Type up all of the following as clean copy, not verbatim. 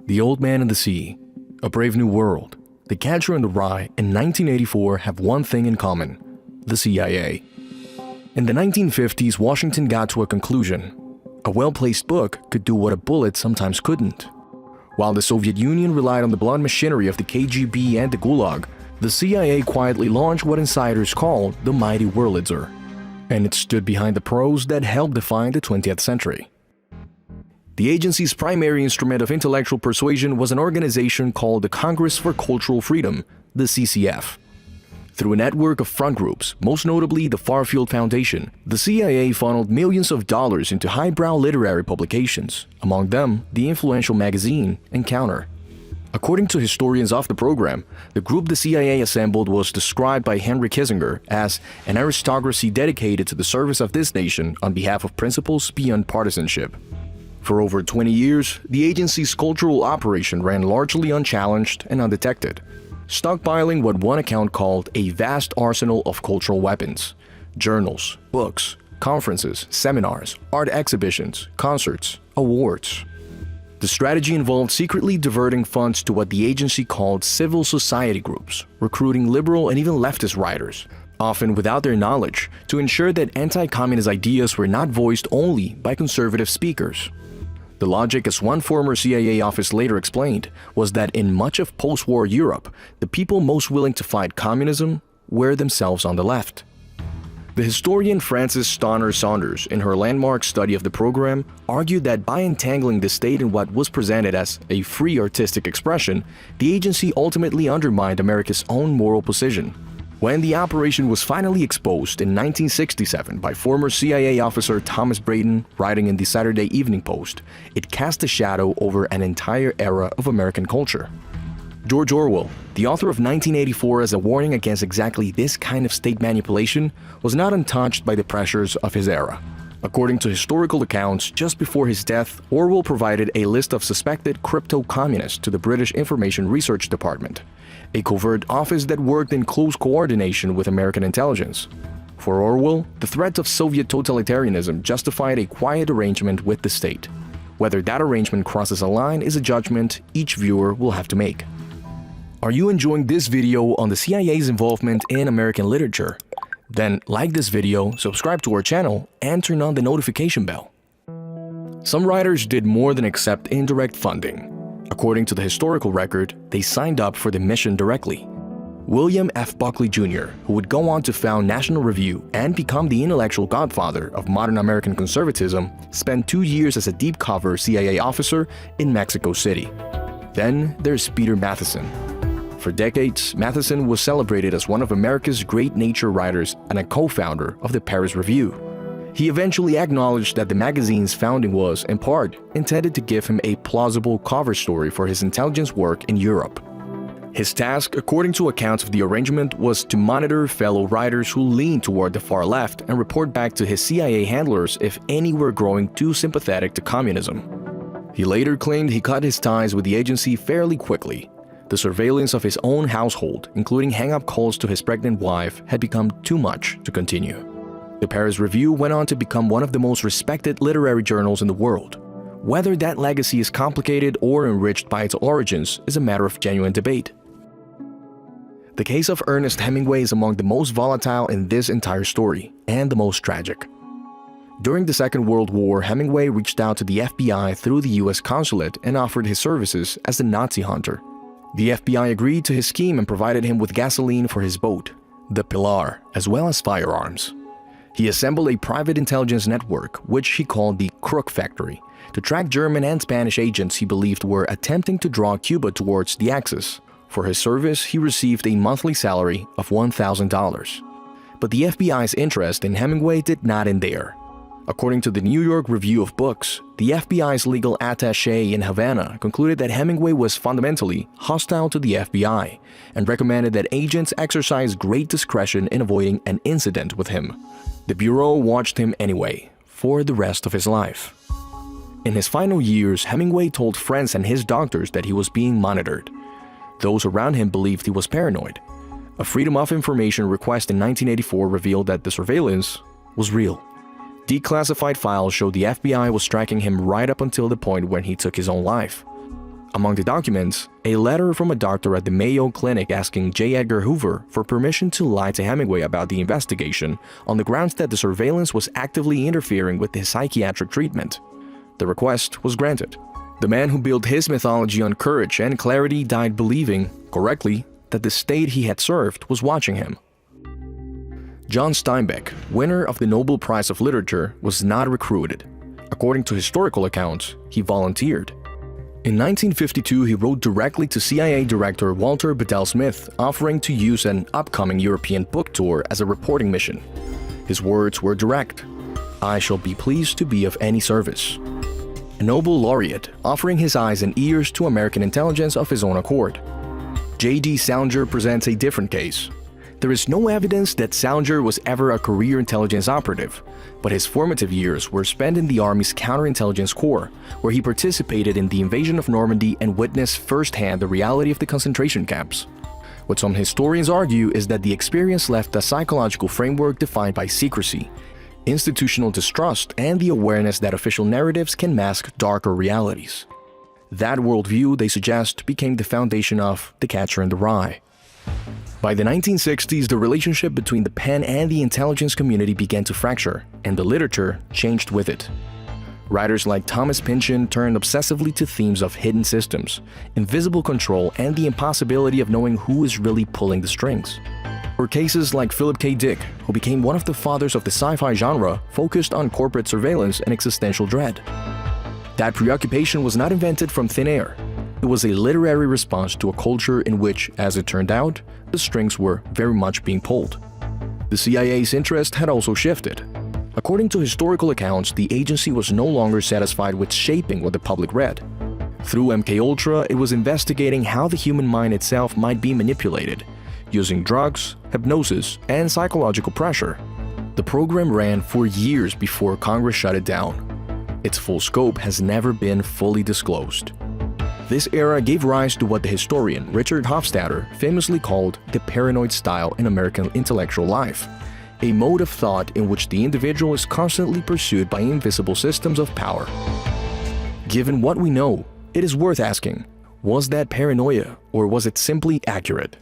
The Old Man and the Sea, A Brave New World, The Catcher in the Rye, and 1984 have one thing in common: the CIA. In the 1950s, Washington got to a conclusion. A well-placed book could do what a bullet sometimes couldn't. While the Soviet Union relied on the blunt machinery of the KGB and the Gulag, the CIA quietly launched what insiders called the Mighty Wurlitzer, and it stood behind the pros that helped define the 20th century. The agency's primary instrument of intellectual persuasion was an organization called the Congress for Cultural Freedom, the CCF. Through a network of front groups, most notably the Farfield Foundation, the CIA funneled millions of dollars into highbrow literary publications, among them the influential magazine Encounter. According to historians of the program, the group the CIA assembled was described by Henry Kissinger as an aristocracy dedicated to the service of this nation on behalf of principles beyond partisanship. For over 20 years, the agency's cultural operation ran largely unchallenged and undetected, stockpiling what one account called a vast arsenal of cultural weapons: journals, books, conferences, seminars, art exhibitions, concerts, awards. The strategy involved secretly diverting funds to what the agency called civil society groups, recruiting liberal and even leftist writers, often without their knowledge, to ensure that anti-communist ideas were not voiced only by conservative speakers. The logic, as one former CIA office later explained, was that in much of post-war Europe, the people most willing to fight communism were themselves on the left. The historian Frances Stonner Saunders, in her landmark study of the program, argued that by entangling the state in what was presented as a free artistic expression, the agency ultimately undermined America's own moral position. When the operation was finally exposed in 1967 by former CIA officer Thomas Brayton, writing in the Saturday Evening Post, it cast a shadow over an entire era of American culture. George Orwell, the author of 1984 as a warning against exactly this kind of state manipulation, was not untouched by the pressures of his era. According to historical accounts, just before his death, Orwell provided a list of suspected crypto-communists to the British Information Research Department, a covert office that worked in close coordination with American intelligence. For Orwell, the threat of Soviet totalitarianism justified a quiet arrangement with the state. Whether that arrangement crosses a line is a judgment each viewer will have to make. Are you enjoying this video on the CIA's involvement in American literature? Then like this video, subscribe to our channel, and turn on the notification bell. Some writers did more than accept indirect funding. According to the historical record, they signed up for the mission directly. William F. Buckley Jr., who would go on to found National Review and become the intellectual godfather of modern American conservatism, spent 2 years as a deep-cover CIA officer in Mexico City. Then there's Peter Matthiessen. For decades, Matthiessen was celebrated as one of America's great nature writers and a co-founder of the Paris Review. He eventually acknowledged that the magazine's founding was, in part, intended to give him a plausible cover story for his intelligence work in Europe. His task, according to accounts of the arrangement, was to monitor fellow writers who leaned toward the far left and report back to his CIA handlers if any were growing too sympathetic to communism. He later claimed he cut his ties with the agency fairly quickly. The surveillance of his own household, including hang-up calls to his pregnant wife, had become too much to continue. The Paris Review went on to become one of the most respected literary journals in the world. Whether that legacy is complicated or enriched by its origins is a matter of genuine debate. The case of Ernest Hemingway is among the most volatile in this entire story, and the most tragic. During the Second World War, Hemingway reached out to the FBI through the US consulate and offered his services as a Nazi hunter. The FBI agreed to his scheme and provided him with gasoline for his boat, the Pilar, as well as firearms. He assembled a private intelligence network, which he called the Crook Factory, to track German and Spanish agents he believed were attempting to draw Cuba towards the Axis. For his service, he received a monthly salary of $1,000. But the FBI's interest in Hemingway did not end there. According to the New York Review of Books, the FBI's legal attaché in Havana concluded that Hemingway was fundamentally hostile to the FBI and recommended that agents exercise great discretion in avoiding an incident with him. The Bureau watched him anyway, for the rest of his life. In his final years, Hemingway told friends and his doctors that he was being monitored. Those around him believed he was paranoid. A Freedom of Information request in 1984 revealed that the surveillance was real. Declassified files showed the FBI was tracking him right up until the point when he took his own life. Among the documents, a letter from a doctor at the Mayo Clinic asking J. Edgar Hoover for permission to lie to Hemingway about the investigation on the grounds that the surveillance was actively interfering with his psychiatric treatment. The request was granted. The man who built his mythology on courage and clarity died believing, correctly, that the state he had served was watching him. John Steinbeck, winner of the Nobel Prize of Literature, was not recruited. According to historical accounts, he volunteered. In 1952, he wrote directly to CIA Director Walter Bedell Smith, offering to use an upcoming European book tour as a reporting mission. His words were direct: "I shall be pleased to be of any service." A Nobel laureate, offering his eyes and ears to American intelligence of his own accord. J.D. Salinger presents a different case. There is no evidence that Salinger was ever a career intelligence operative, but his formative years were spent in the Army's Counterintelligence Corps, where he participated in the invasion of Normandy and witnessed firsthand the reality of the concentration camps. What some historians argue is that the experience left a psychological framework defined by secrecy, institutional distrust, and the awareness that official narratives can mask darker realities. That worldview, they suggest, became the foundation of The Catcher in the Rye. By the 1960s, the relationship between the pen and the intelligence community began to fracture, and the literature changed with it. Writers like Thomas Pynchon turned obsessively to themes of hidden systems, invisible control, and the impossibility of knowing who is really pulling the strings. Or cases like Philip K. Dick, who became one of the fathers of the sci-fi genre, focused on corporate surveillance and existential dread. That preoccupation was not invented from thin air. It was a literary response to a culture in which, as it turned out, the strings were very much being pulled. The CIA's interest had also shifted. According to historical accounts, the agency was no longer satisfied with shaping what the public read. Through MKUltra, it was investigating how the human mind itself might be manipulated, using drugs, hypnosis, and psychological pressure. The program ran for years before Congress shut it down. Its full scope has never been fully disclosed. This era gave rise to what the historian Richard Hofstadter famously called the paranoid style in American intellectual life, a mode of thought in which the individual is constantly pursued by invisible systems of power. Given what we know, it is worth asking, was that paranoia, or was it simply accurate?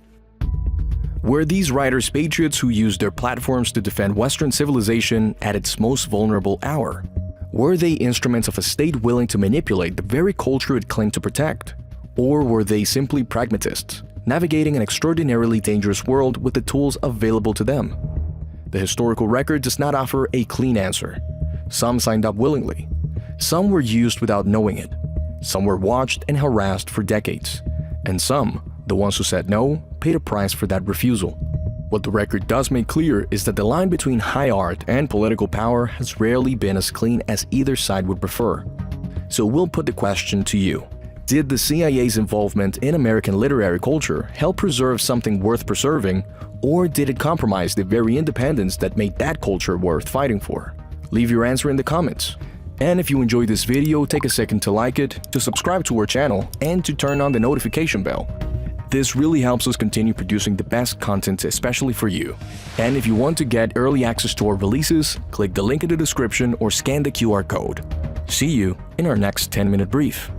Were these writers patriots who used their platforms to defend Western civilization at its most vulnerable hour? Were they instruments of a state willing to manipulate the very culture it claimed to protect? Or were they simply pragmatists, navigating an extraordinarily dangerous world with the tools available to them? The historical record does not offer a clean answer. Some signed up willingly. Some were used without knowing it. Some were watched and harassed for decades. And some, the ones who said no, paid a price for that refusal. What the record does make clear is that the line between high art and political power has rarely been as clean as either side would prefer. So we'll put the question to you. Did the CIA's involvement in American literary culture help preserve something worth preserving, or did it compromise the very independence that made that culture worth fighting for? Leave your answer in the comments. And if you enjoyed this video, take a second to like it, to subscribe to our channel, and to turn on the notification bell. This really helps us continue producing the best content especially for you. And if you want to get early access to our releases, click the link in the description or scan the QR code. See you in our next 10-minute brief.